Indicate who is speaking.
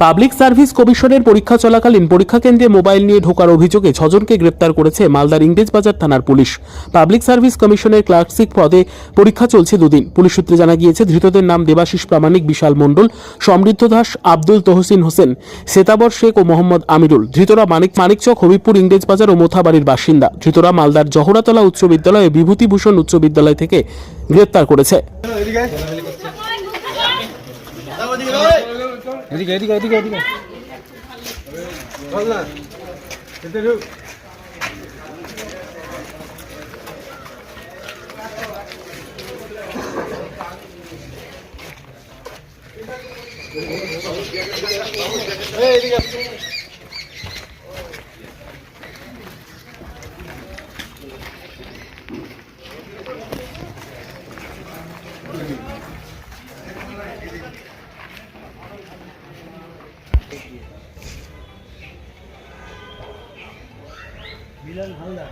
Speaker 1: Public service কমিশনের পরীক্ষা চলাকালীন পরীক্ষা কেন্দ্রে মোবাইল নিয়ে ঢোকার অভিযোগে 6 জনকে গ্রেপ্তার করেছে মালদার ইংরেজবাজার থানার পুলিশ। পাবলিক সার্ভিস কমিশনের ক্লার্কশিপ পদে পরীক্ষা চলছে দুদিন। পুলিশ সূত্রে জানা গিয়েছে, ধৃতদের নাম দেবাশিস প্রামাণিক, বিশাল মণ্ডল, সমৃদ্ধ দাস, আব্দুল তহসিন হোসেন, সেতাবর শেখ ও মোহাম্মদ আমিরুল। ধৃতরা মানিকচক, হবিবপুর, ইংরেজবাজার ও মোথাবাড়ির বাসিন্দা। ধৃতরা মালদার জহরাতলা উচ্চ বিদ্যালয় ও বিভূতিভূষণ উচ্চ বিদ্যালয় থেকে গ্রেপ্তার করেছে।
Speaker 2: এদিকে এদিকে এদিকে এদিকে বল না এতে ঢুক এই এদিকে মিলন হালদার।